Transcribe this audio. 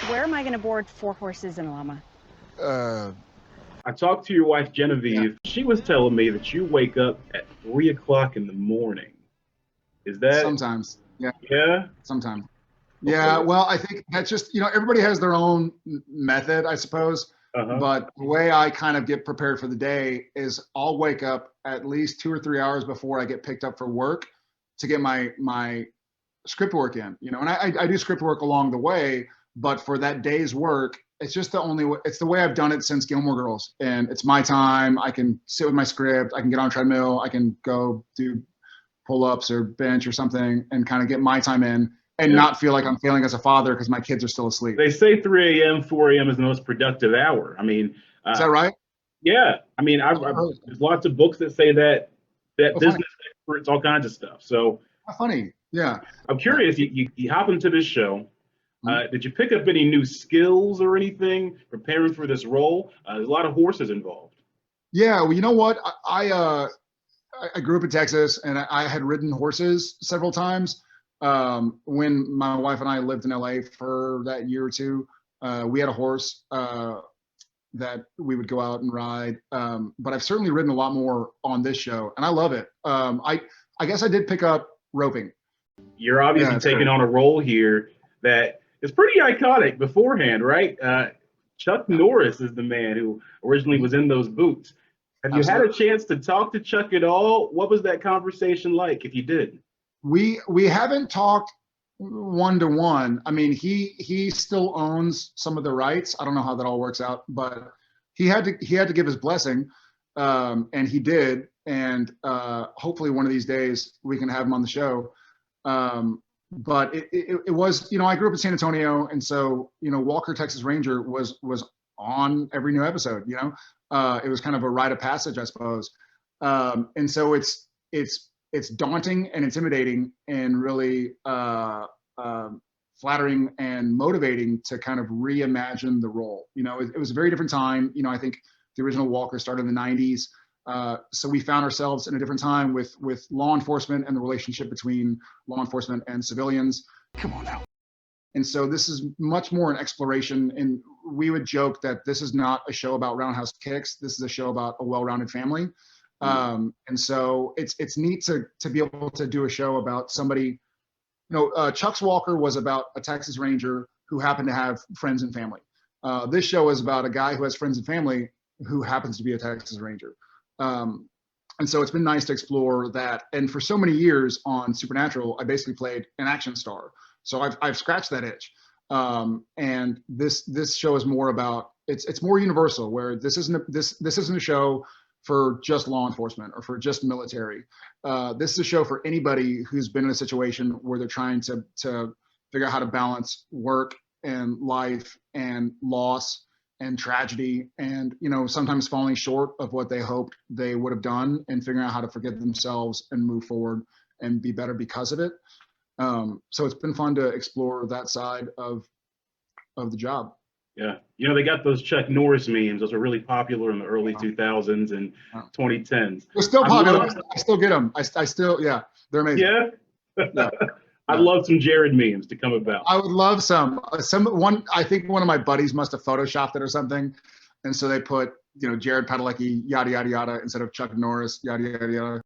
Where am I going to board 4 horses and a llama? I talked to your wife, Genevieve. Yeah. She was telling me that you wake up at 3 o'clock in the morning. Is that? Sometimes, yeah. Yeah? Sometimes. Okay. Yeah, well, I think that's just, everybody has their own method, I suppose. But the way I kind of get prepared for the day is I'll wake up at least 2 or 3 hours before I get picked up for work to get my script work in, and I do script work along the way, but for that day's work, it's just it's the way I've done it since Gilmore Girls, and it's my time. I can sit with my script, I can get on a treadmill, I can go do pull-ups or bench or something and kind of get my time in and not feel like I'm failing as a father because my kids are still asleep. They say 3 a.m., 4 a.m. is the most productive hour. I mean, is that right? Yeah. I mean, there's lots of books that say that business experts, all kinds of stuff. So funny. Yeah. I'm curious, you hop into this show. Did you pick up any new skills or anything preparing for this role? There's a lot of horses involved. Yeah. Well, you know what? I grew up in Texas, and I had ridden horses several times. When my wife and I lived in LA for that year or two, we had a horse that we would go out and ride. But I've certainly ridden a lot more on this show, and I love it. I guess I did pick up roping. You're obviously taking on a role here that is pretty iconic beforehand, right? Chuck Norris is the man who originally was in those boots. Have you had a chance to talk to Chuck at all? What was that conversation like, if you did? We haven't talked one-to-one. I mean, he still owns some of the rights. I don't know how that all works out, but he had to give his blessing, and he did. And hopefully one of these days we can have him on the show. But it was, I grew up in San Antonio, and so Walker Texas Ranger was on every new episode. It was kind of a rite of passage, I suppose. And so it's daunting and intimidating and really flattering and motivating to kind of reimagine the role. It was a very different time. I think the original Walker started in the 90s. So we found ourselves in a different time with law enforcement and the relationship between law enforcement and civilians. Come on now. And so this is much more an exploration, and we would joke that this is not a show about roundhouse kicks. This is a show about a well-rounded family. And so it's neat to be able to do a show about somebody, Chuck's Walker was about a Texas Ranger who happened to have friends and family. This show is about a guy who has friends and family who happens to be a Texas Ranger. And so it's been nice to explore that. And for so many years on Supernatural, I basically played an action star. So I've scratched that itch. And this show is more about, it's more universal, where this isn't a show for just law enforcement or for just military. This is a show for anybody who's been in a situation where they're trying to figure out how to balance work and life and loss and tragedy, and sometimes falling short of what they hoped they would have done, and figuring out how to forgive themselves and move forward and be better because of it. So it's been fun to explore that side of the job. Yeah, they got those Chuck Norris memes. Those are really popular in the early 2000s and 2010s. They're still popular. I still get them. I still, they're amazing. Yeah. I'd love some Jared memes to come about. I would love I think one of my buddies must have photoshopped it or something. And so they put, Jared Padalecki, yada, yada, yada, instead of Chuck Norris, yada, yada, yada.